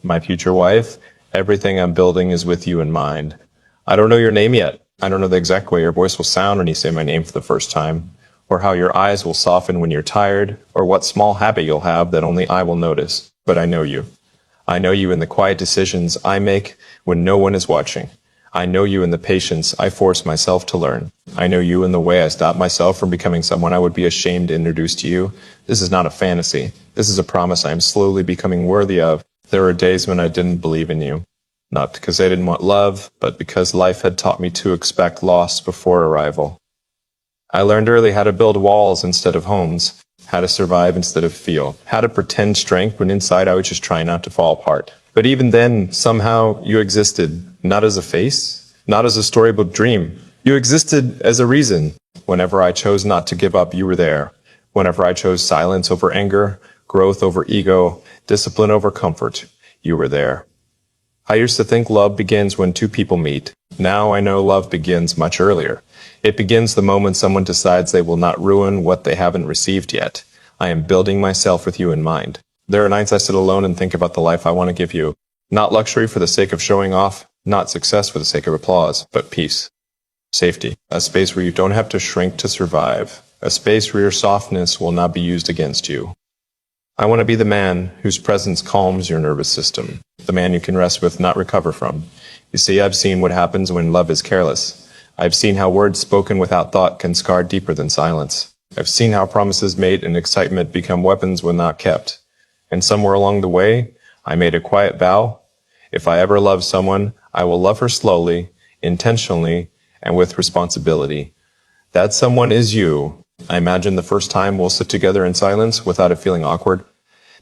my future wife, everything I'm building is with you in mind. I don't know your name yet. I don't know the exact way your voice will sound when you say my name for the first time, or how your eyes will soften when you're tired, or what small habit you'll have that only I will notice. But I know you. I know you in the quiet decisions I make when no one is watching. I know you in the patience I force myself to learn. I know you in the way I stop myself from becoming someone I would be ashamed to introduce to you. This is not a fantasy. This is a promise I am slowly becoming worthy of. There were days when I didn't believe in you. Not because I didn't want love, but because life had taught me to expect loss before arrival. I learned early how to build walls instead of homes, how to survive instead of feel, how to pretend strength when inside I was just trying not to fall apart. But even then, somehow you existed, not as a face, not as a storybook dream. You existed as a reason. Whenever I chose not to give up, you were there. Whenever I chose silence over anger, growth over ego, discipline over comfort, you were there. I used to think love begins when two people meet. Now I know love begins much earlier. It begins the moment someone decides they will not ruin what they haven't received yet. I am building myself with you in mind. There are nights I sit alone and think about the life I want to give you. Not luxury for the sake of showing off, not success for the sake of applause, but peace. Safety. A space where you don't have to shrink to survive. A space where your softness will not be used against you. I want to be the man whose presence calms your nervous system. The man you can rest with, not recover from. You see, I've seen what happens when love is careless. I've seen how words spoken without thought can scar deeper than silence. I've seen how promises made in excitement become weapons when not kept. And somewhere along the way, I made a quiet vow. If I ever love someone, I will love her slowly, intentionally, and with responsibility. That someone is you. I imagine the first time we'll sit together in silence without it feeling awkward.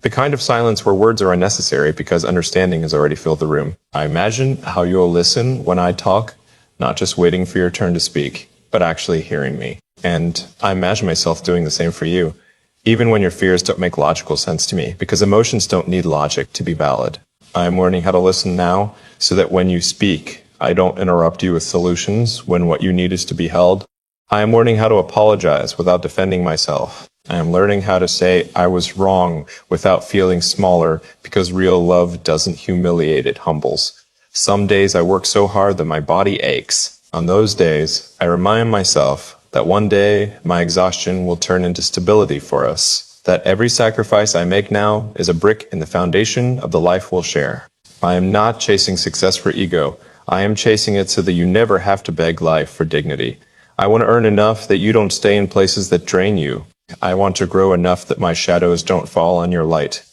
The kind of silence where words are unnecessary because understanding has already filled the room. I imagine how you'll listen when I talk, not just waiting for your turn to speak, but actually hearing me. And I imagine myself doing the same for you. Even when your fears don't make logical sense to me, because emotions don't need logic to be valid. I'm learning how to listen now so that when you speak, I don't interrupt you with solutions when what you need is to be held. I am learning how to apologize without defending myself. I am learning how to say I was wrong without feeling smaller because real love doesn't humiliate, it humbles. Some days I work so hard that my body aches. On those days, I remind myself that one day my exhaustion will turn into stability for us, that every sacrifice I make now is a brick in the foundation of the life we'll share. I am not chasing success for ego. I am chasing it so that you never have to beg life for dignity. I want to earn enough that you don't stay in places that drain you. I want to grow enough that my shadows don't fall on your light.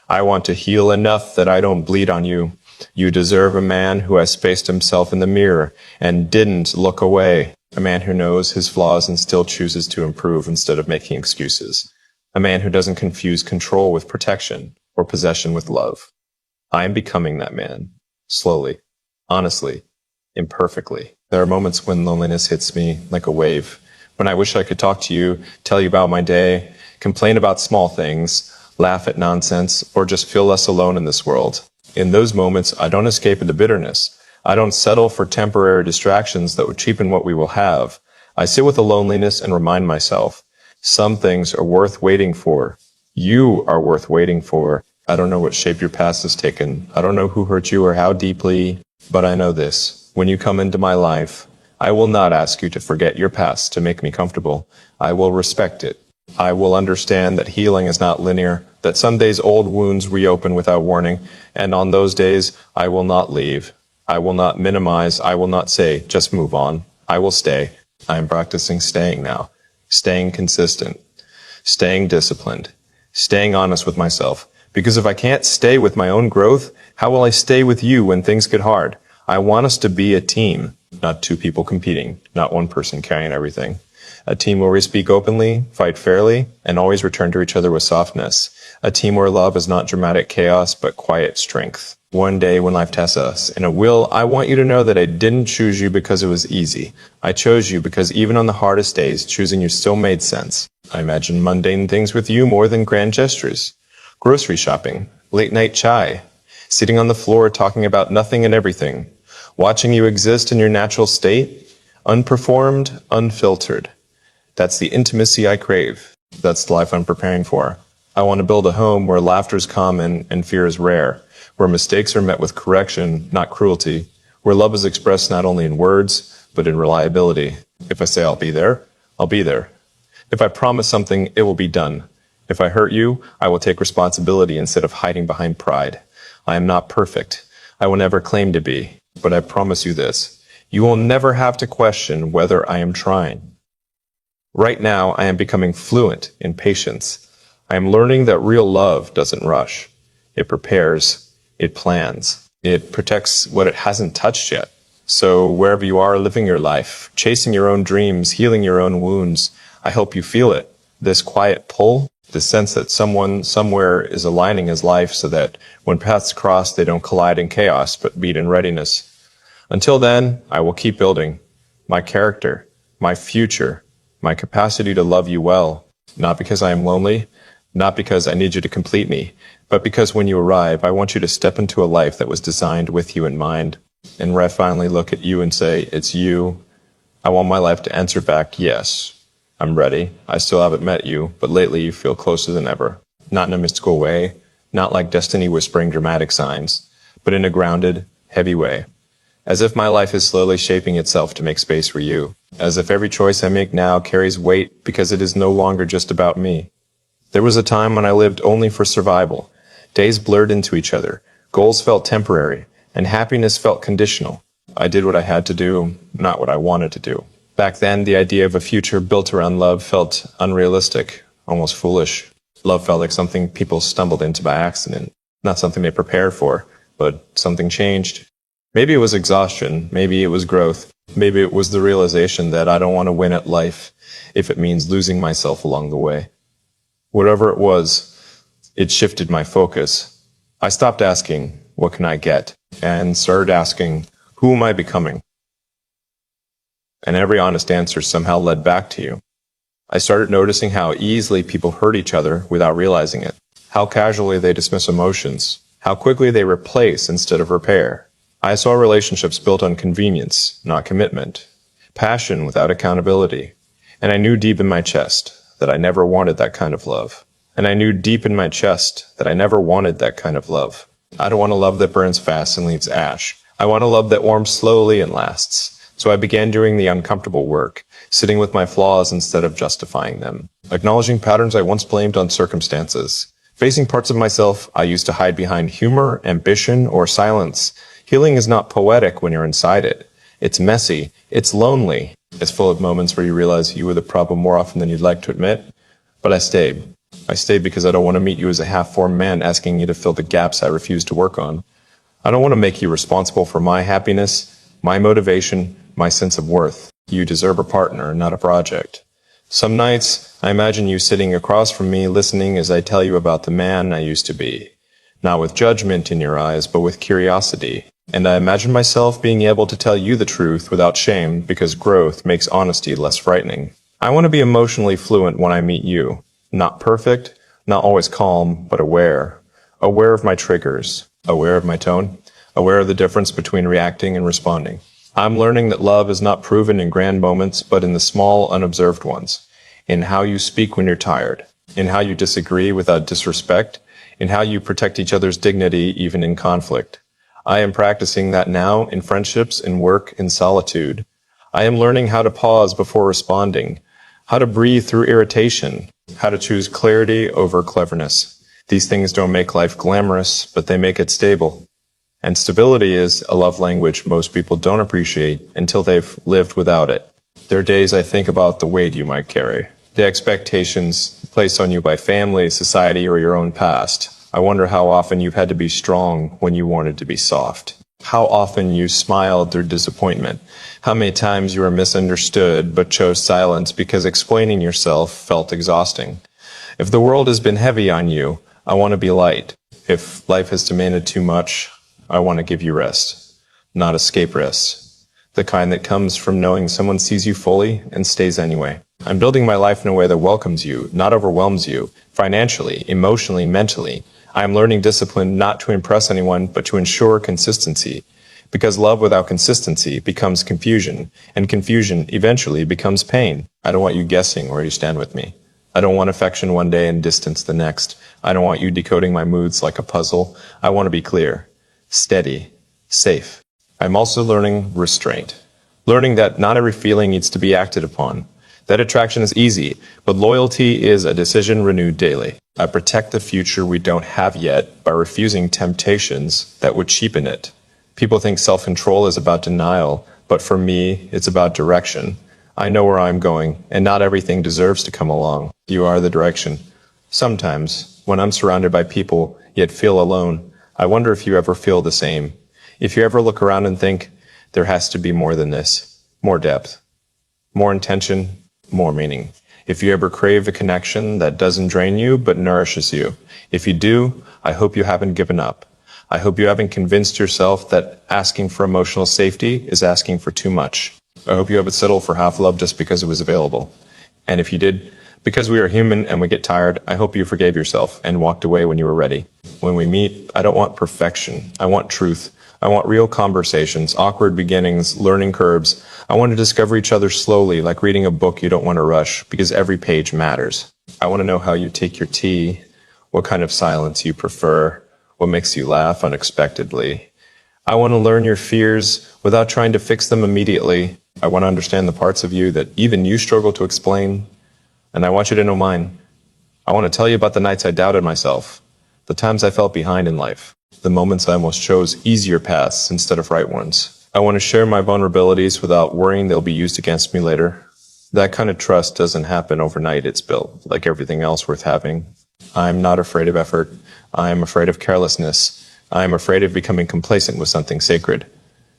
I want to heal enough that I don't bleed on you. You deserve a man who has faced himself in the mirror and didn't look away. A man who knows his flaws and still chooses to improve instead of making excuses. A man who doesn't confuse control with protection or possession with love. I am becoming that man. Slowly. Honestly. Imperfectly. There are moments when loneliness hits me like a wave. When I wish I could talk to you, tell you about my day, complain about small things, laugh at nonsense, or just feel less alone in this world. In those moments, I don't escape into bitterness. I don't settle for temporary distractions that would cheapen what we will have. I sit with the loneliness and remind myself, some things are worth waiting for. You are worth waiting for. I don't know what shape your past has taken. I don't know who hurt you or how deeply, but I know this. When you come into my life, I will not ask you to forget your past to make me comfortable. I will respect it. I will understand that healing is not linear, that some days old wounds reopen without warning, and on those days, I will not leave. I will not minimize. I will not say, just move on. I will stay. I am practicing staying now. Staying consistent. Staying disciplined. Staying honest with myself. Because if I can't stay with my own growth, how will I stay with you when things get hard? I want us to be a team, not two people competing, not one person carrying everything. A team where we speak openly, fight fairly, and always return to each other with softness. A team where love is not dramatic chaos, but quiet strength. One day when life tests us, and it will, I want you to know that I didn't choose you because it was easy. I chose you because even on the hardest days, choosing you still made sense. I imagine mundane things with you more than grand gestures. Grocery shopping, late night chai, sitting on the floor talking about nothing and everything, watching you exist in your natural state, unperformed, unfiltered. That's the intimacy I crave. That's the life I'm preparing for. I want to build a home where laughter is common and fear is rare, where mistakes are met with correction, not cruelty, where love is expressed not only in words, but in reliability. If I say I'll be there, I'll be there. If I promise something, it will be done. If I hurt you, I will take responsibility instead of hiding behind pride. I am not perfect. I will never claim to be, but I promise you this. You will never have to question whether I am trying. Right now, I am becoming fluent in patience. I am learning that real love doesn't rush. It prepares. It plans. It protects what it hasn't touched yet. So wherever you are living your life, chasing your own dreams, healing your own wounds, I hope you feel it. This quiet pull, the sense that someone somewhere is aligning his life so that when paths cross, they don't collide in chaos, but meet in readiness. Until then, I will keep building my character, my future, my capacity to love you well, not because I am lonely, not because I need you to complete me, but because when you arrive, I want you to step into a life that was designed with you in mind. And where I finally look at you and say, it's you, I want my life to answer back, yes, I'm ready. I still haven't met you, but lately you feel closer than ever. Not in a mystical way, not like destiny whispering dramatic signs, but in a grounded, heavy way. As if my life is slowly shaping itself to make space for you. As if every choice I make now carries weight because it is no longer just about me. There was a time when I lived only for survival. Days blurred into each other. Goals felt temporary, and happiness felt conditional. I did what I had to do, not what I wanted to do. Back then, the idea of a future built around love felt unrealistic, almost foolish. Love felt like something people stumbled into by accident, not something they prepared for, but something changed. Maybe it was exhaustion, maybe it was growth, maybe it was the realization that I don't want to win at life if it means losing myself along the way. Whatever it was, it shifted my focus. I stopped asking, what can I get? And started asking, who am I becoming? And every honest answer somehow led back to you. I started noticing how easily people hurt each other without realizing it, how casually they dismiss emotions, how quickly they replace instead of repair. I saw relationships built on convenience, not commitment, passion without accountability, and I knew deep in my chest that I never wanted that kind of love. And I knew deep in my chest that I never wanted that kind of love. I don't want a love that burns fast and leaves ash. I want a love that warms slowly and lasts. So I began doing the uncomfortable work, sitting with my flaws instead of justifying them, acknowledging patterns I once blamed on circumstances, facing parts of myself I used to hide behind humor, ambition, or silence. Healing is not poetic when you're inside it. It's messy. It's lonely. It's full of moments where you realize you were the problem more often than you'd like to admit. But I stayed. I stayed because I don't want to meet you as a half-formed man asking you to fill the gaps I refuse to work on. I don't want to make you responsible for my happiness, my motivation, my sense of worth. You deserve a partner, not a project. Some nights, I imagine you sitting across from me listening as I tell you about the man I used to be. Not with judgment in your eyes, but with curiosity. And I imagine myself being able to tell you the truth without shame because growth makes honesty less frightening. I want to be emotionally fluent when I meet you. Not perfect, not always calm, but aware. Aware of my triggers, aware of my tone, aware of the difference between reacting and responding. I'm learning that love is not proven in grand moments, but in the small, unobserved ones. In how you speak when you're tired, in how you disagree without disrespect, in how you protect each other's dignity even in conflict. I am practicing that now in friendships, in work, in solitude. I am learning how to pause before responding, how to breathe through irritation, how to choose clarity over cleverness. These things don't make life glamorous, but they make it stable. And stability is a love language most people don't appreciate until they've lived without it. There are days I think about the weight you might carry, the expectations placed on you by family, society, or your own past. I wonder how often you've had to be strong when you wanted to be soft. How often you smiled through disappointment. How many times you were misunderstood but chose silence because explaining yourself felt exhausting. If the world has been heavy on you, I want to be light. If life has demanded too much, I want to give you rest, not escape rest. The kind that comes from knowing someone sees you fully and stays anyway. I'm building my life in a way that welcomes you, not overwhelms you, financially, emotionally, mentally. I am learning discipline not to impress anyone, but to ensure consistency. Because love without consistency becomes confusion, and confusion eventually becomes pain. I don't want you guessing where you stand with me. I don't want affection one day and distance the next. I don't want you decoding my moods like a puzzle. I want to be clear, steady, safe. I'm also learning restraint. Learning that not every feeling needs to be acted upon. That attraction is easy, but loyalty is a decision renewed daily. I protect the future we don't have yet by refusing temptations that would cheapen it. People think self-control is about denial, but for me, it's about direction. I know where I'm going, and not everything deserves to come along. You are the direction. Sometimes, when I'm surrounded by people, yet feel alone, I wonder if you ever feel the same. If you ever look around and think, there has to be more than this, more depth, more intention, more meaning. If you ever crave a connection that doesn't drain you, but nourishes you. If you do, I hope you haven't given up. I hope you haven't convinced yourself that asking for emotional safety is asking for too much. I hope you haven't settled for half love just because it was available. And if you did, because we are human and we get tired, I hope you forgave yourself and walked away when you were ready. When we meet, I don't want perfection. I want truth. I want real conversations, awkward beginnings, learning curves. I want to discover each other slowly, like reading a book you don't want to rush, because every page matters. I want to know how you take your tea, what kind of silence you prefer, what makes you laugh unexpectedly. I want to learn your fears without trying to fix them immediately. I want to understand the parts of you that even you struggle to explain. And I want you to know mine. I want to tell you about the nights I doubted myself, the times I felt behind in life, the moments I almost chose easier paths instead of right ones. I want to share my vulnerabilities without worrying they'll be used against me later. That kind of trust doesn't happen overnight. It's built, like everything else worth having. I'm not afraid of effort. I'm afraid of carelessness. I'm afraid of becoming complacent with something sacred.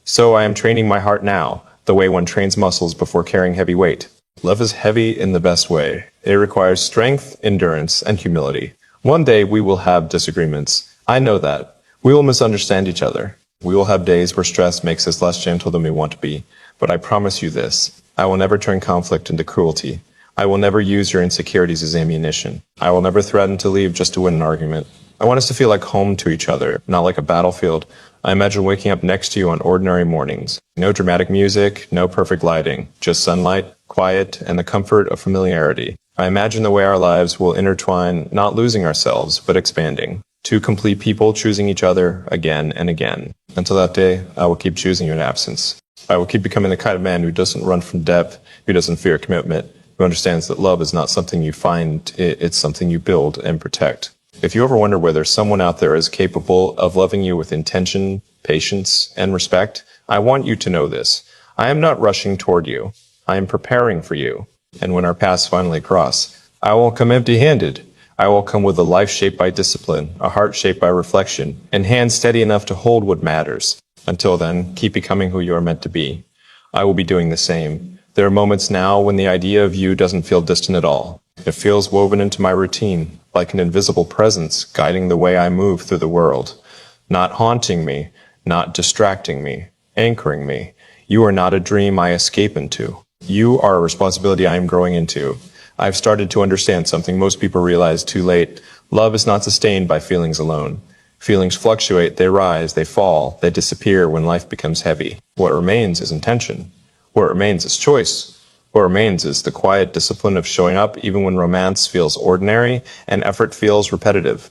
So I am training my heart now, the way one trains muscles before carrying heavy weight. Love is heavy in the best way. It requires strength, endurance, and humility. One day we will have disagreements. I know that. We will misunderstand each other. We will have days where stress makes us less gentle than we want to be. But I promise you this, I will never turn conflict into cruelty. I will never use your insecurities as ammunition. I will never threaten to leave just to win an argument. I want us to feel like home to each other, not like a battlefield. I imagine waking up next to you on ordinary mornings. No dramatic music, no perfect lighting, just sunlight, quiet, and the comfort of familiarity. I imagine the way our lives will intertwine, not losing ourselves, but expanding. Two complete people choosing each other again and again. Until that day, I will keep choosing you in absence. I will keep becoming the kind of man who doesn't run from depth, who doesn't fear commitment, who understands that love is not something you find, it's something you build and protect. If you ever wonder whether someone out there is capable of loving you with intention, patience, and respect, I want you to know this. I am not rushing toward you. I am preparing for you. And when our paths finally cross, I won't come empty-handed. I will come with a life shaped by discipline, a heart shaped by reflection, and hands steady enough to hold what matters. Until then, keep becoming who you are meant to be. I will be doing the same. There are moments now when the idea of you doesn't feel distant at all. It feels woven into my routine, like an invisible presence guiding the way I move through the world. Not haunting me, not distracting me, anchoring me. You are not a dream I escape into. You are a responsibility I am growing into. I've started to understand something most people realize too late. Love is not sustained by feelings alone. Feelings fluctuate, they rise, they fall, they disappear when life becomes heavy. What remains is intention. What remains is choice. What remains is the quiet discipline of showing up even when romance feels ordinary and effort feels repetitive.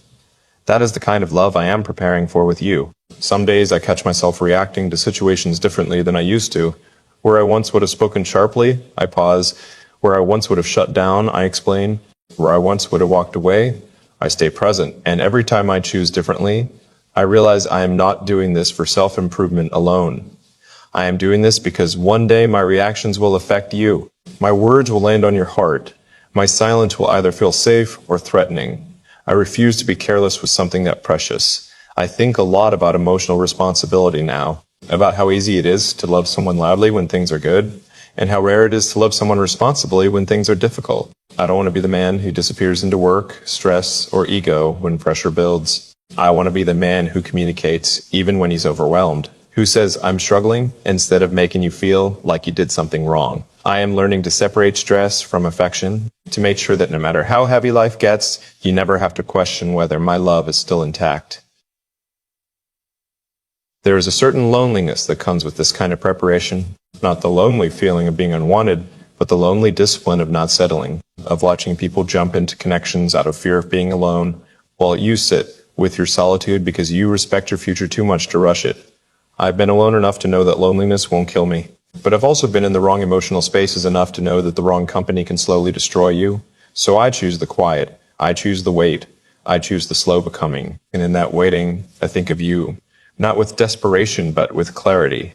That is the kind of love I am preparing for with you. Some days I catch myself reacting to situations differently than I used to. Where I once would have spoken sharply, I pause. Where I once would have shut down, I explain. Where I once would have walked away, I stay present. And every time I choose differently, I realize I am not doing this for self-improvement alone. I am doing this because one day my reactions will affect you. My words will land on your heart. My silence will either feel safe or threatening. I refuse to be careless with something that precious. I think a lot about emotional responsibility now, about how easy it is to love someone loudly when things are good, and how rare it is to love someone responsibly when things are difficult. I don't want to be the man who disappears into work, stress, or ego when pressure builds. I want to be the man who communicates even when he's overwhelmed, who says, I'm struggling, instead of making you feel like you did something wrong. I am learning to separate stress from affection, to make sure that no matter how heavy life gets, you never have to question whether my love is still intact. There is a certain loneliness that comes with this kind of preparation, not the lonely feeling of being unwanted, but the lonely discipline of not settling. of watching people jump into connections out of fear of being alone, while you sit with your solitude because you respect your future too much to rush it. I've been alone enough to know that loneliness won't kill me, but I've also been in the wrong emotional spaces enough to know that the wrong company can slowly destroy you. So I choose the quiet. I choose the wait. I choose the slow becoming. And in that waiting, I think of you, not with desperation, but with clarity.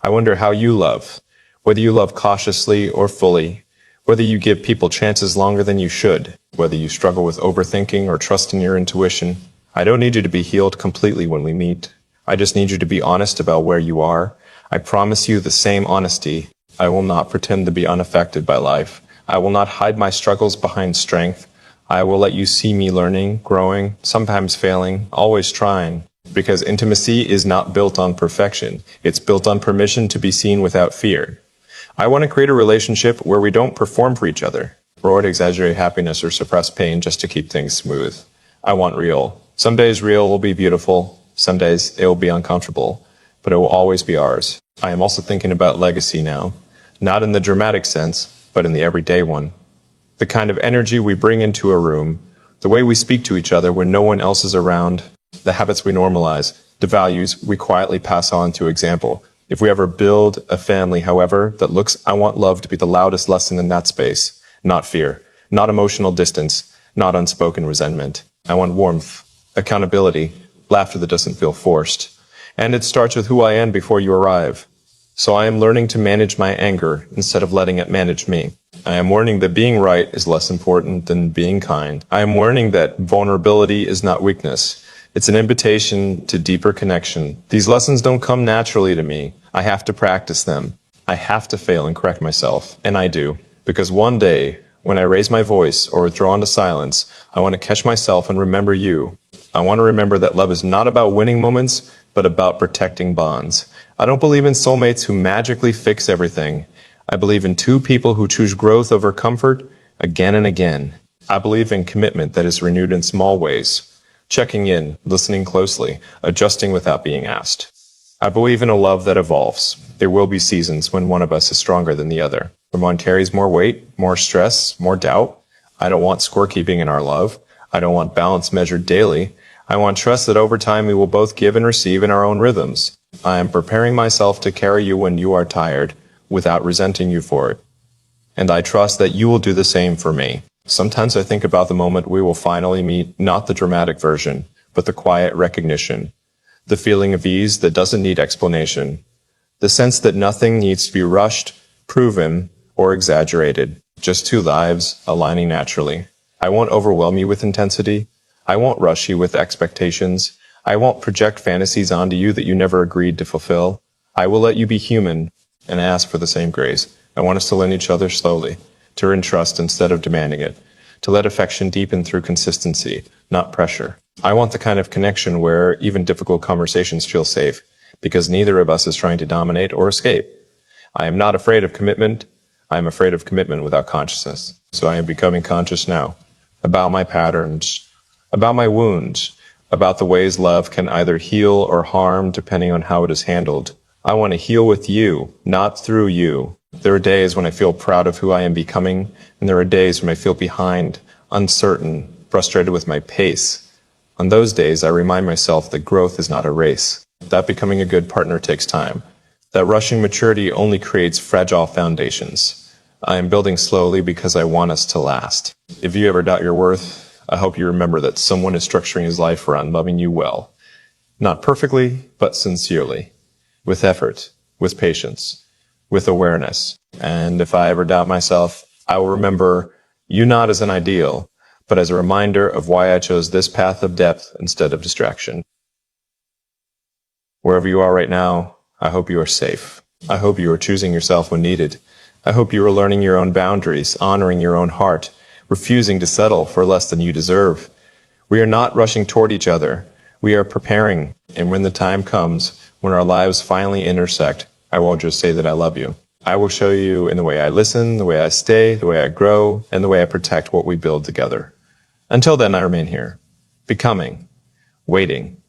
I wonder how you love, whether you love cautiously or fully, whether you give people chances longer than you should, whether you struggle with overthinking or trust in your intuition. I don't need you to be healed completely when we meet. I just need you to be honest about where you are. I promise you the same honesty. I will not pretend to be unaffected by life. I will not hide my struggles behind strength. I will let you see me learning, growing, sometimes failing, always trying. Because intimacy is not built on perfection. It's built on permission to be seen without fear. I want to create a relationship where we don't perform for each other, or exaggerate happiness or suppress pain just to keep things smooth. I want real. Some days real will be beautiful. Some days it will be uncomfortable, but it will always be ours. I am also thinking about legacy now, not in the dramatic sense, but in the everyday one. The kind of energy we bring into a room, the way we speak to each other when no one else is around, the habits we normalize, the values we quietly pass on to example. If we ever build a family, however, that looks, I want love to be the loudest lesson in that space, not fear, not emotional distance, not unspoken resentment. I want warmth, accountability, laughter that doesn't feel forced. And it starts with who I am before you arrive. So I am learning to manage my anger instead of letting it manage me. I am learning that being right is less important than being kind. I am learning that vulnerability is not weakness. It's an invitation to deeper connection. These lessons don't come naturally to me. I have to practice them. I have to fail and correct myself. And I do. Because one day, when I raise my voice or withdraw into silence, I want to catch myself and remember you. I want to remember that love is not about winning moments, but about protecting bonds. I don't believe in soulmates who magically fix everything. I believe in two people who choose growth over comfort again and again. I believe in commitment that is renewed in small ways. Checking in, listening closely, adjusting without being asked. I believe in a love that evolves. There will be seasons when one of us is stronger than the other. When one carries more weight, more stress, more doubt. I don't want scorekeeping in our love. I don't want balance measured daily. I want trust that over time we will both give and receive in our own rhythms. I am preparing myself to carry you when you are tired, without resenting you for it. And I trust that you will do the same for me. Sometimes I think about the moment we will finally meet, not the dramatic version, but the quiet recognition. The feeling of ease that doesn't need explanation. The sense that nothing needs to be rushed, proven, or exaggerated. Just two lives aligning naturally. I won't overwhelm you with intensity. I won't rush you with expectations. I won't project fantasies onto you that you never agreed to fulfill. I will let you be human and ask for the same grace. I want us to learn each other slowly, to earn trust instead of demanding it, to let affection deepen through consistency, not pressure. I want the kind of connection where even difficult conversations feel safe, because neither of us is trying to dominate or escape. I am not afraid of commitment. I am afraid of commitment without consciousness. So I am becoming conscious now about my patterns, about my wounds, about the ways love can either heal or harm depending on how it is handled. I want to heal with you, not through you. There are days when I feel proud of who I am becoming, and there are days when I feel behind, uncertain, frustrated with my pace. On those days, I remind myself that growth is not a race, that becoming a good partner takes time, that rushing maturity only creates fragile foundations. I am building slowly because I want us to last. If you ever doubt your worth, I hope you remember that someone is structuring his life around loving you well. Not perfectly, but sincerely. With effort, with patience, with awareness. And if I ever doubt myself, I will remember you not as an ideal, but as a reminder of why I chose this path of depth instead of distraction. Wherever you are right now, I hope you are safe. I hope you are choosing yourself when needed. I hope you are learning your own boundaries, honoring your own heart, refusing to settle for less than you deserve. We are not rushing toward each other. We are preparing, and when the time comes, when our lives finally intersect, I won't just say that I love you. I will show you in the way I listen, the way I stay, the way I grow, and the way I protect what we build together. Until then, I remain here, becoming, waiting,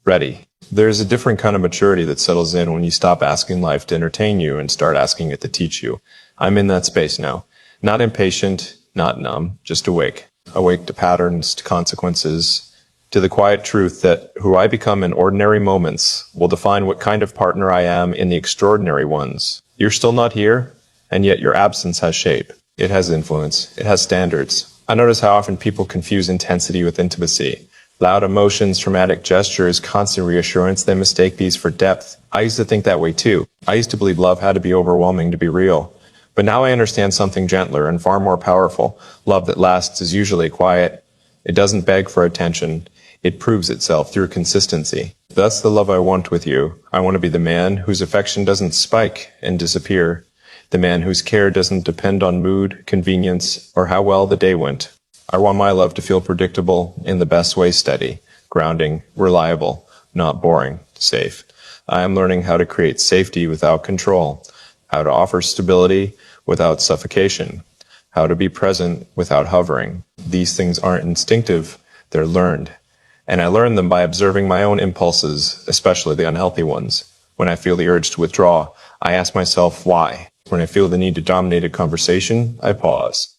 ready. There's a different kind of maturity that settles in when you stop asking life to entertain you and start asking it to teach you. I'm in that space now. Not impatient, not numb, just awake. Awake to patterns, to consequences, to the quiet truth that who I become in ordinary moments will define what kind of partner I am in the extraordinary ones. You're still not here, and yet your absence has shape. It has influence. It has standards. I notice how often people confuse intensity with intimacy. Loud emotions, dramatic gestures, constant reassurance, they mistake these for depth. I used to think that way too. I used to believe love had to be overwhelming to be real. But now I understand something gentler and far more powerful. Love that lasts is usually quiet. It doesn't beg for attention. It proves itself through consistency. That's the love I want with you. I want to be the man whose affection doesn't spike and disappear. The man whose care doesn't depend on mood, convenience, or how well the day went. I want my love to feel predictable, in the best way steady, grounding, reliable, not boring, safe. I am learning how to create safety without control, how to offer stability without suffocation, how to be present without hovering. These things aren't instinctive, they're learned. And I learn them by observing my own impulses, especially the unhealthy ones. When I feel the urge to withdraw, I ask myself why. When I feel the need to dominate a conversation, I pause.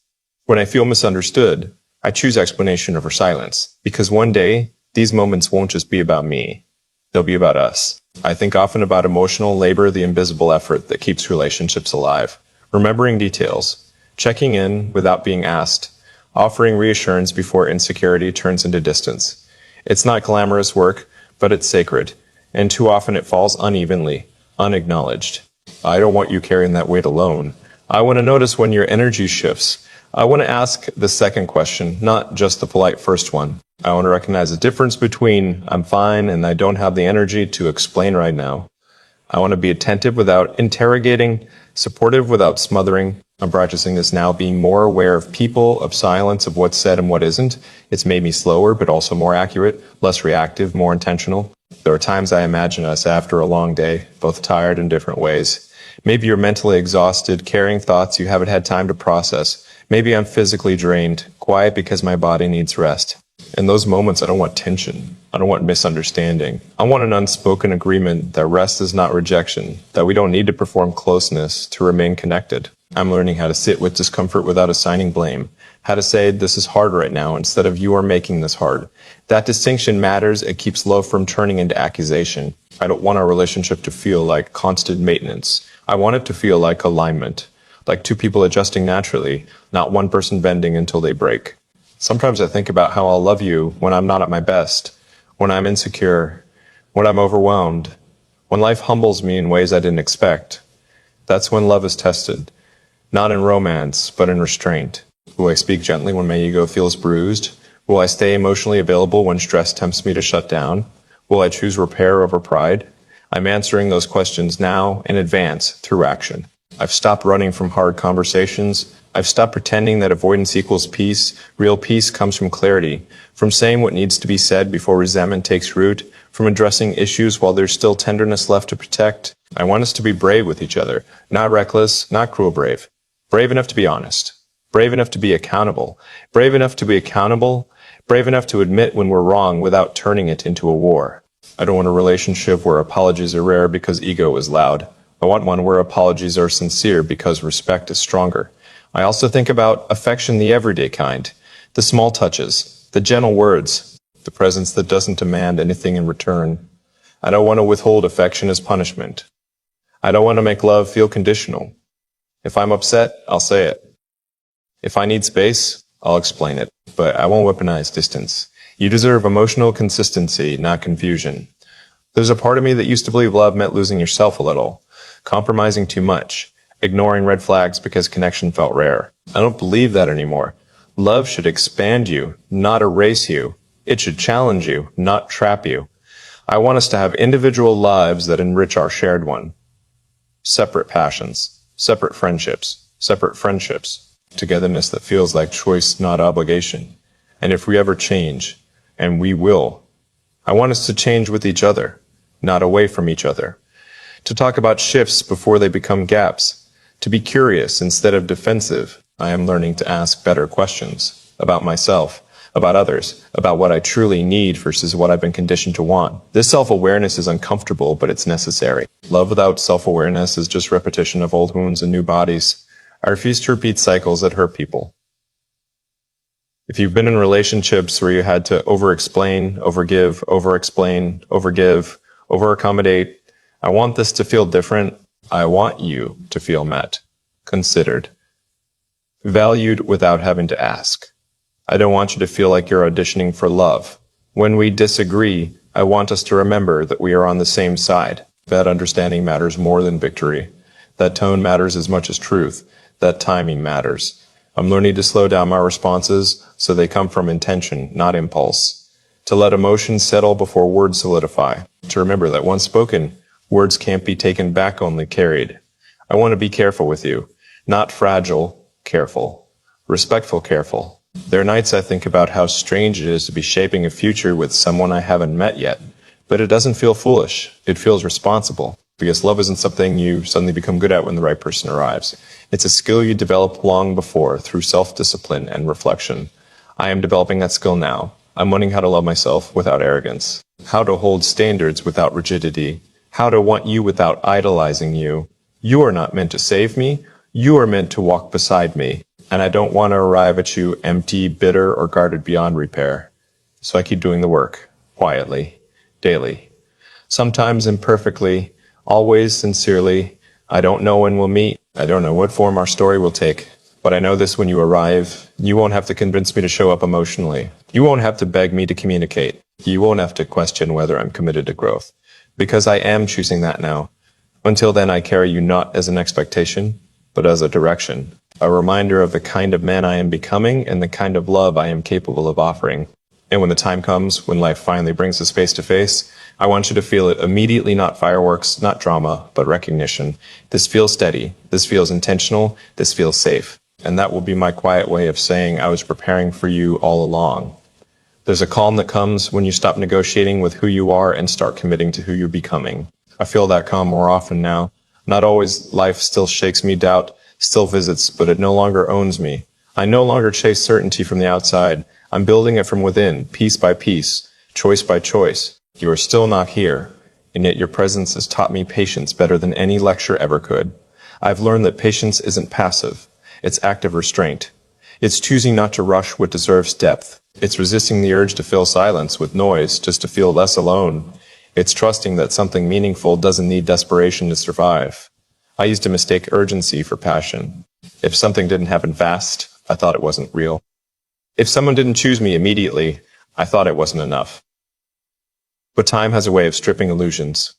When I feel misunderstood, I choose explanation over silence, because one day, these moments won't just be about me. They'll be about us. I think often about emotional labor, the invisible effort that keeps relationships alive. Remembering details, checking in without being asked, offering reassurance before insecurity turns into distance. It's not glamorous work, but it's sacred, and too often it falls unevenly, unacknowledged. I don't want you carrying that weight alone. I want to notice when your energy shifts. I want to ask the second question, not just the polite first one. I want to recognize the difference between I'm fine and I don't have the energy to explain right now. I want to be attentive without interrogating, supportive without smothering. I'm practicing this now, being more aware of people, of silence, of what's said and what isn't. It's made me slower, but also more accurate, less reactive, more intentional. There are times I imagine us after a long day, both tired in different ways. Maybe you're mentally exhausted, carrying thoughts you haven't had time to process. Maybe I'm physically drained, quiet because my body needs rest. In those moments, I don't want tension. I don't want misunderstanding. I want an unspoken agreement that rest is not rejection, that we don't need to perform closeness to remain connected. I'm learning how to sit with discomfort without assigning blame, how to say this is hard right now instead of you are making this hard. That distinction matters. It keeps love from turning into accusation. I don't want our relationship to feel like constant maintenance. I want it to feel like alignment, like two people adjusting naturally, not one person bending until they break. Sometimes I think about how I'll love you when I'm not at my best, when I'm insecure, when I'm overwhelmed, when life humbles me in ways I didn't expect. That's when love is tested, not in romance, but in restraint. Will I speak gently when my ego feels bruised? Will I stay emotionally available when stress tempts me to shut down? Will I choose repair over pride? I'm answering those questions now in advance through action. I've stopped running from hard conversations. I've stopped pretending that avoidance equals peace. Real peace comes from clarity, from saying what needs to be said before resentment takes root, from addressing issues while there's still tenderness left to protect. I want us to be brave with each other, not reckless, not cruel brave. Brave enough to be honest. Brave enough to be accountable. Brave enough to be accountable. Brave enough to admit when we're wrong without turning it into a war. I don't want a relationship where apologies are rare because ego is loud. I want one where apologies are sincere because respect is stronger. I also think about affection, the everyday kind, the small touches, the gentle words, the presence that doesn't demand anything in return. I don't want to withhold affection as punishment. I don't want to make love feel conditional. If I'm upset, I'll say it. If I need space, I'll explain it, but I won't weaponize distance. You deserve emotional consistency, not confusion. There's a part of me that used to believe love meant losing yourself a little, compromising too much, ignoring red flags because connection felt rare. I don't believe that anymore. Love should expand you, not erase you. It should challenge you, not trap you. I want us to have individual lives that enrich our shared one. Separate passions, separate friendships, togetherness that feels like choice, not obligation. And if we ever change, and we will, I want us to change with each other, not away from each other. To talk about shifts before they become gaps. To be curious instead of defensive. I am learning to ask better questions about myself, about others, about what I truly need versus what I've been conditioned to want. This self-awareness is uncomfortable, but it's necessary. Love without self-awareness is just repetition of old wounds and new bodies. I refuse to repeat cycles that hurt people. If you've been in relationships where you had to over-explain, over-give, over-explain, over-give, over-accommodate, I want this to feel different. I want you to feel met, considered, valued without having to ask. I don't want you to feel like you're auditioning for love. When we disagree, I want us to remember that we are on the same side. That understanding matters more than victory. That tone matters as much as truth. That timing matters. I'm learning to slow down my responses so they come from intention, not impulse. To let emotions settle before words solidify. To remember that once spoken, words can't be taken back, only carried. I want to be careful with you. Not fragile, careful. Respectful, careful. There are nights I think about how strange it is to be shaping a future with someone I haven't met yet. But it doesn't feel foolish. It feels responsible. Because love isn't something you suddenly become good at when the right person arrives. It's a skill you develop long before through self-discipline and reflection. I am developing that skill now. I'm learning how to love myself without arrogance. How to hold standards without rigidity. How to want you without idolizing you. You are not meant to save me. You are meant to walk beside me. And I don't want to arrive at you empty, bitter, or guarded beyond repair. So I keep doing the work, quietly, daily. Sometimes imperfectly, always sincerely. I don't know when we'll meet. I don't know what form our story will take. But I know this: when you arrive, you won't have to convince me to show up emotionally. You won't have to beg me to communicate. You won't have to question whether I'm committed to growth. Because I am choosing that now. Until then, I carry you not as an expectation, but as a direction. A reminder of the kind of man I am becoming and the kind of love I am capable of offering. And when the time comes, when life finally brings us face to face, I want you to feel it immediately, not fireworks, not drama, but recognition. This feels steady. This feels intentional. This feels safe. And that will be my quiet way of saying I was preparing for you all along. There's a calm that comes when you stop negotiating with who you are and start committing to who you're becoming. I feel that calm more often now. Not always. Life still shakes me, doubt still visits, but it no longer owns me. I no longer chase certainty from the outside. I'm building it from within, piece by piece, choice by choice. You are still not here, and yet your presence has taught me patience better than any lecture ever could. I've learned that patience isn't passive. It's active restraint. It's choosing not to rush what deserves depth. It's resisting the urge to fill silence with noise just to feel less alone. It's trusting that something meaningful doesn't need desperation to survive. I used to mistake urgency for passion. If something didn't happen fast, I thought it wasn't real. If someone didn't choose me immediately, I thought it wasn't enough. But time has a way of stripping illusions.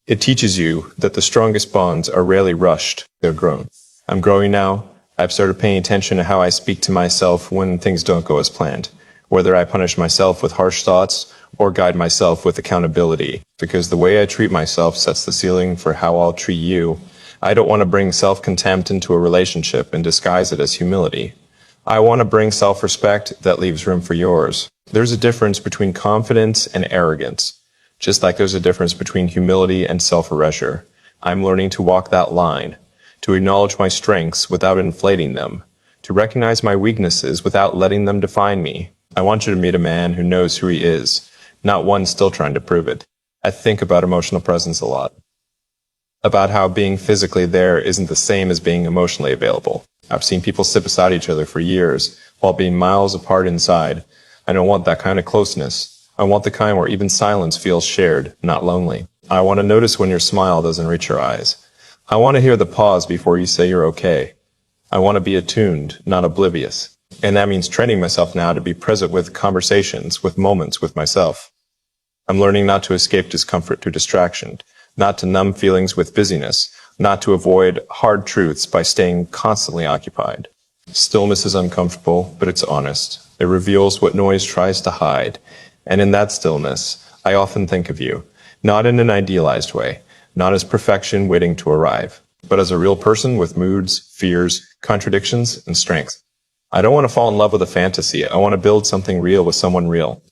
It teaches you that the strongest bonds are rarely rushed, they're grown. I'm growing now. I've started paying attention to how I speak to myself when things don't go as planned, whether I punish myself with harsh thoughts or guide myself with accountability, because the way I treat myself sets the ceiling for how I'll treat you. I don't want to bring self-contempt into a relationship and disguise it as humility. I want to bring self-respect that leaves room for yours. There's a difference between confidence and arrogance, just like there's a difference between humility and self-erasure. I'm learning to walk that line, to acknowledge my strengths without inflating them, to recognize my weaknesses without letting them define me. I want you to meet a man who knows who he is, not one still trying to prove it. I think about emotional presence a lot, about how being physically there isn't the same as being emotionally available. I've seen people sit beside each other for years while being miles apart inside. I don't want that kind of closeness. I want the kind where even silence feels shared, not lonely. I want to notice when your smile doesn't reach your eyes. I want to hear the pause before you say you're okay. I want to be attuned, not oblivious. And that means training myself now to be present with conversations, with moments with myself. I'm learning not to escape discomfort through distraction, not to numb feelings with busyness, not to avoid hard truths by staying constantly occupied. Stillness is uncomfortable, but it's honest. It reveals what noise tries to hide. And in that stillness, I often think of you, not in an idealized way, not as perfection waiting to arrive, but as a real person with moods, fears, contradictions, and strengths. I don't want to fall in love with a fantasy. I want to build something real with someone real.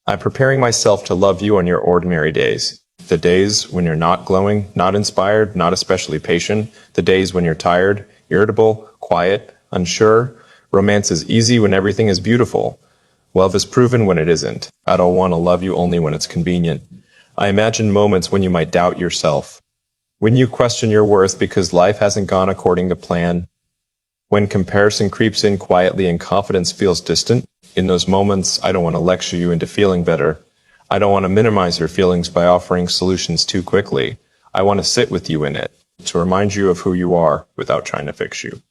I'm preparing myself to love you on your ordinary days. The days when you're not glowing, not inspired, not especially patient. The days when you're tired, irritable, quiet, unsure. Romance is easy when everything is beautiful. Love is proven when it isn't. I don't want to love you only when it's convenient. I imagine moments when you might doubt yourself, when you question your worth because life hasn't gone according to plan, When comparison creeps in quietly and confidence feels distant, in those moments, I don't want to lecture you into feeling better. I don't want to minimize your feelings by offering solutions too quickly. I want to sit with you in it, to remind you of who you are without trying to fix you.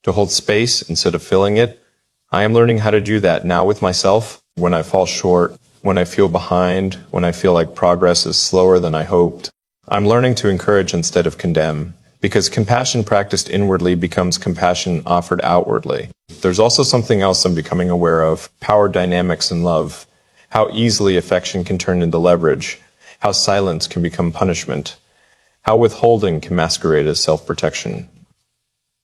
To hold space instead of filling it, I am learning how to do that now with myself when I fall short, when I feel behind, when I feel like progress is slower than I hoped. I'm learning to encourage instead of condemn, because compassion practiced inwardly becomes compassion offered outwardly. There's also something else I'm becoming aware of, power dynamics in love, how easily affection can turn into leverage, how silence can become punishment, how withholding can masquerade as self-protection.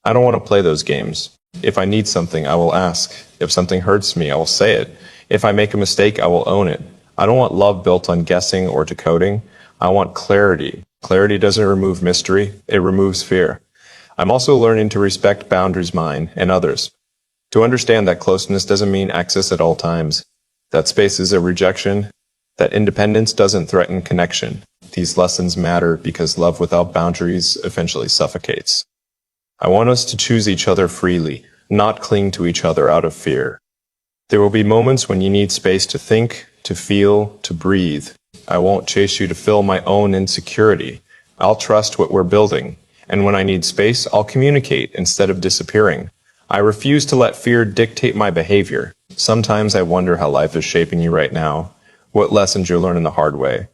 I don't want to play those games. If I need something, I will ask. If something hurts me, I will say it. If I make a mistake, I will own it. I don't want love built on guessing or decoding. I want clarity. Clarity doesn't remove mystery, it removes fear. I'm also learning to respect boundaries mine and others. To understand that closeness doesn't mean access at all times, that space is a rejection, that independence doesn't threaten connection. These lessons matter because love without boundaries eventually suffocates. I want us to choose each other freely, not cling to each other out of fear. There will be moments when you need space to think, to feel, to breathe. I won't chase you to fill my own insecurity. I'll trust what we're building. And when I need space, I'll communicate instead of disappearing. I refuse to let fear dictate my behavior. Sometimes I wonder how life is shaping you right now, what lessons you're learning the hard way,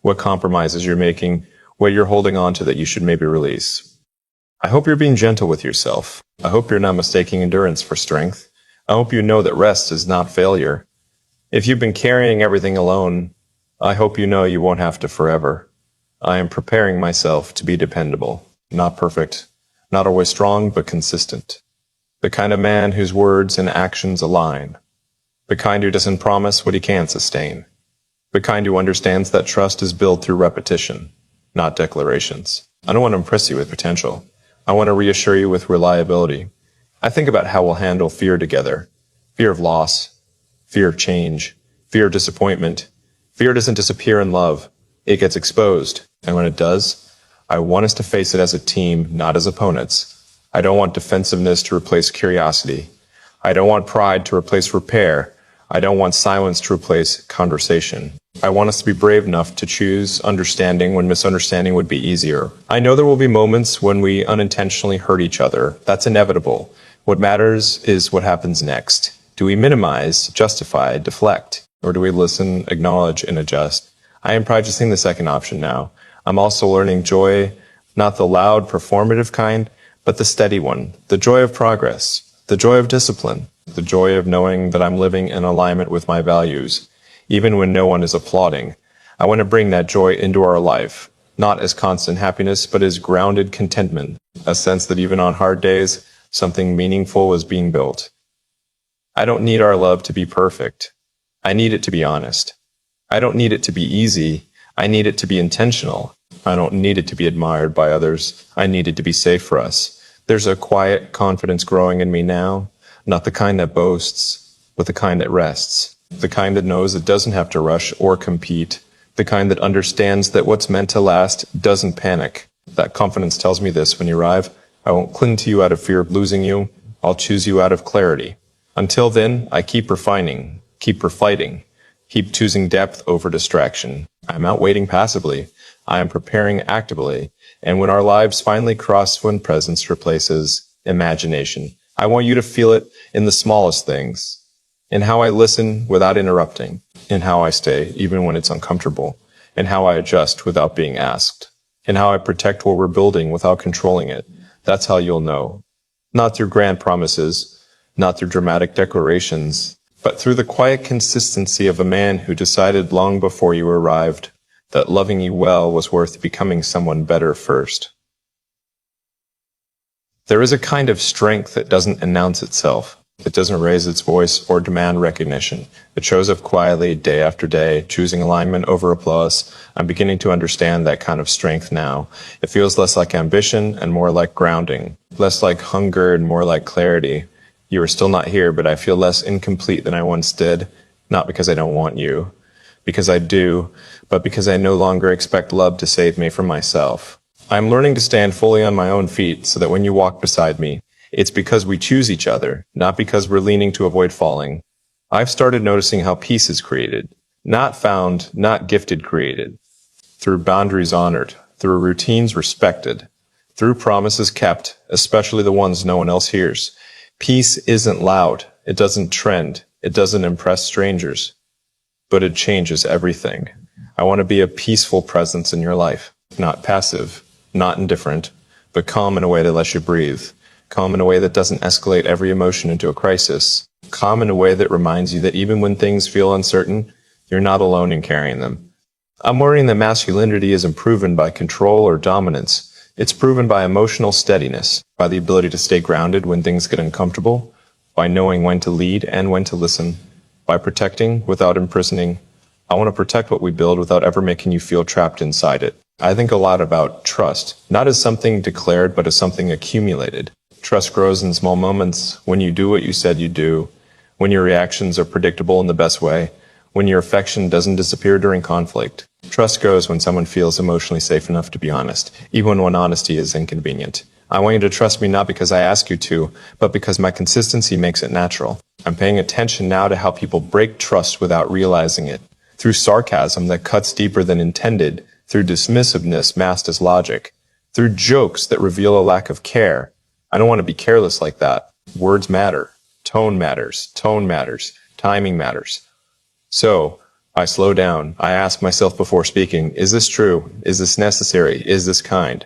what compromises you're making, what you're holding on to that you should maybe release. I hope you're being gentle with yourself. I hope you're not mistaking endurance for strength. I hope you know that rest is not failure. If you've been carrying everything alone, I hope you know you won't have to forever. I am preparing myself to be dependable, not perfect, not always strong, but consistent. The kind of man whose words and actions align. The kind who doesn't promise what he can't sustain. The kind who understands that trust is built through repetition, not declarations. I don't want to impress you with potential. I want to reassure you with reliability. I think about how we'll handle fear together. Fear of loss, fear of change, fear of disappointment. Fear doesn't disappear in love. It gets exposed. And when it does, I want us to face it as a team, not as opponents. I don't want defensiveness to replace curiosity. I don't want pride to replace repair. I don't want silence to replace conversation. I want us to be brave enough to choose understanding when misunderstanding would be easier. I know there will be moments when we unintentionally hurt each other. That's inevitable. What matters is what happens next. Do we minimize, justify, deflect? Or do we listen, acknowledge, and adjust? I am practicing the second option now. I'm also learning joy, not the loud, performative kind, but the steady one, the joy of progress, the joy of discipline, the joy of knowing that I'm living in alignment with my values, even when no one is applauding. I want to bring that joy into our life, not as constant happiness, but as grounded contentment, a sense that even on hard days, something meaningful is being built. I don't need our love to be perfect. I need it to be honest. I don't need it to be easy. I need it to be intentional. I don't need it to be admired by others. I need it to be safe for us. There's a quiet confidence growing in me now, not the kind that boasts, but the kind that rests, the kind that knows it doesn't have to rush or compete, the kind that understands that what's meant to last doesn't panic. That confidence tells me this: when you arrive, I won't cling to you out of fear of losing you. I'll choose you out of clarity. Until then, I keep refining, keep refighting, keep choosing depth over distraction. I'm not waiting passively. I am preparing actively. And when our lives finally cross, when presence replaces imagination, I want you to feel it in the smallest things, in how I listen without interrupting, in how I stay even when it's uncomfortable, in how I adjust without being asked, in how I protect what we're building without controlling it. That's how you'll know. Not through grand promises, not through dramatic declarations, but through the quiet consistency of a man who decided long before you arrived that loving you well was worth becoming someone better first. There is a kind of strength that doesn't announce itself. It doesn't raise its voice or demand recognition. It shows up quietly day after day, choosing alignment over applause. I'm beginning to understand that kind of strength now. It feels less like ambition and more like grounding, less like hunger and more like clarity. You are still not here, but I feel less incomplete than I once did, not because I don't want you, because I do, but because I no longer expect love to save me from myself. I'm learning to stand fully on my own feet so that when you walk beside me, it's because we choose each other, not because we're leaning to avoid falling. I've started noticing how peace is created, not found, not gifted created, through boundaries honored, through routines respected, through promises kept, especially the ones no one else hears. Peace isn't loud. It doesn't trend. It doesn't impress strangers, but it changes everything. I want to be a peaceful presence in your life, not passive, not indifferent, but calm in a way that lets you breathe, calm in a way that doesn't escalate every emotion into a crisis, calm in a way that reminds you that even when things feel uncertain, you're not alone in carrying them. I'm worrying that masculinity isn't proven by control or dominance. It's proven by emotional steadiness, by the ability to stay grounded when things get uncomfortable, by knowing when to lead and when to listen, by protecting without imprisoning. I want to protect what we build without ever making you feel trapped inside it. I think a lot about trust, not as something declared, but as something accumulated. Trust grows in small moments, when you do what you said you'd do, when your reactions are predictable in the best way, when your affection doesn't disappear during conflict. Trust grows when someone feels emotionally safe enough to be honest, even when honesty is inconvenient. I want you to trust me not because I ask you to, but because my consistency makes it natural. I'm paying attention now to how people break trust without realizing it. Through sarcasm that cuts deeper than intended, through dismissiveness masked as logic, through jokes that reveal a lack of care. I don't want to be careless like that. Words matter. Tone matters. Timing matters. So, I slow down. I ask myself before speaking, is this true? Is this necessary? Is this kind?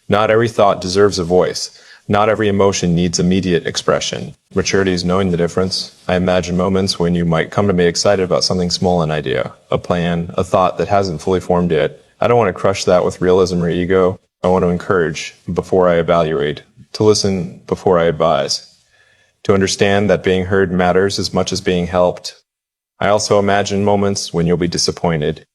Not every thought deserves a voice. Not every emotion needs immediate expression. Maturity is knowing the difference. I imagine moments when you might come to me excited about something small, an idea, a plan, a thought that hasn't fully formed yet. I don't want to crush that with realism or ego. I want to encourage before I evaluate, to listen before I advise, to understand that being heard matters as much as being helped. I also imagine moments when you'll be disappointed,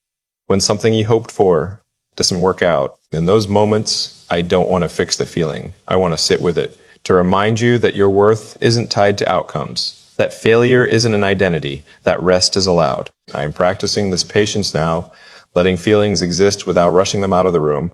when something you hoped for doesn't work out. In those moments, I don't want to fix the feeling. I want to sit with it, to remind you that your worth isn't tied to outcomes, that failure isn't an identity, that rest is allowed. I am practicing this patience now, letting feelings exist without rushing them out of the room,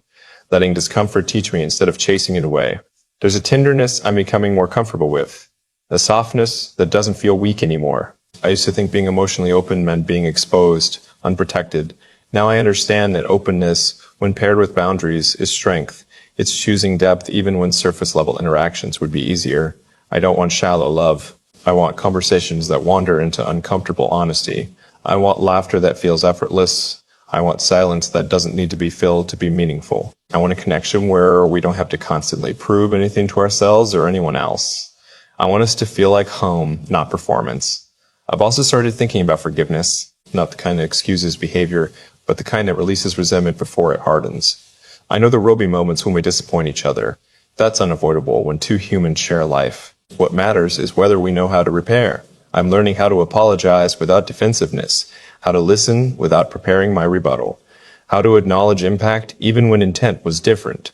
letting discomfort teach me instead of chasing it away. There's a tenderness I'm becoming more comfortable with, a softness that doesn't feel weak anymore. I used to think being emotionally open meant being exposed, unprotected. Now I understand that openness, when paired with boundaries, is strength. It's choosing depth even when surface-level interactions would be easier. I don't want shallow love. I want conversations that wander into uncomfortable honesty. I want laughter that feels effortless. I want silence that doesn't need to be filled to be meaningful. I want a connection where we don't have to constantly prove anything to ourselves or anyone else. I want us to feel like home, not performance. I've also started thinking about forgiveness, not the kind that excuses behavior, but the kind that releases resentment before it hardens. I know there will be moments when we disappoint each other. That's unavoidable when two humans share life. What matters is whether we know how to repair. I'm learning how to apologize without defensiveness, how to listen without preparing my rebuttal, how to acknowledge impact even when intent was different.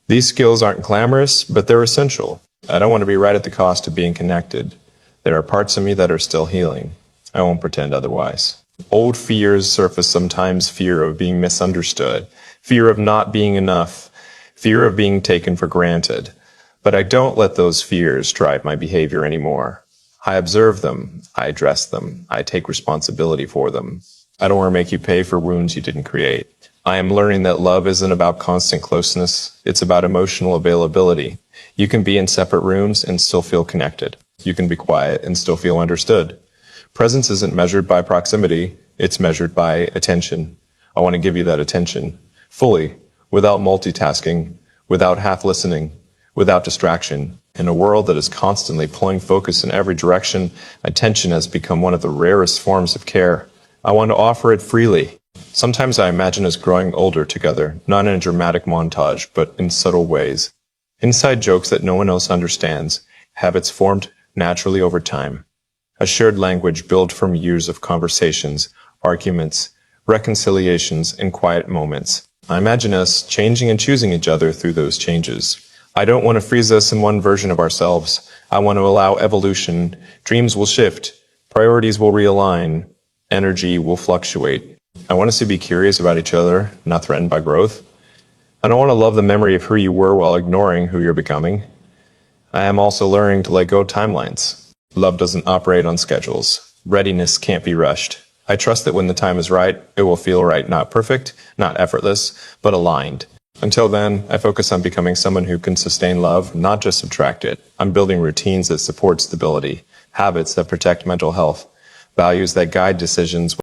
These skills aren't glamorous, but they're essential. I don't want to be right at the cost of being connected. There are parts of me that are still healing. I won't pretend otherwise. Old fears surface sometimes: fear of being misunderstood, fear of not being enough, fear of being taken for granted. But I don't let those fears drive my behavior anymore. I observe them, I address them, I take responsibility for them. I don't want to make you pay for wounds you didn't create. I am learning that love isn't about constant closeness, it's about emotional availability. You can be in separate rooms and still feel connected. You can be quiet and still feel understood. Presence isn't measured by proximity, it's measured by attention. I want to give you that attention, fully, without multitasking, without half listening, without distraction. In a world that is constantly pulling focus in every direction, attention has become one of the rarest forms of care. I want to offer it freely. Sometimes I imagine us growing older together, not in a dramatic montage, but in subtle ways. Inside jokes that no one else understands, habits formed naturally over time. A shared language built from years of conversations, arguments, reconciliations, and quiet moments. I imagine us changing and choosing each other through those changes. I don't want to freeze us in one version of ourselves. I want to allow evolution. Dreams will shift. Priorities will realign. Energy will fluctuate. I want us to be curious about each other, not threatened by growth. I don't want to love the memory of who you were while ignoring who you're becoming. I am also learning to let go of timelines. Love doesn't operate on schedules. Readiness can't be rushed. I trust that when the time is right, it will feel right, not perfect, not effortless, but aligned. Until then, I focus on becoming someone who can sustain love, not just subtract it. I'm building routines that support stability, habits that protect mental health, values that guide decisions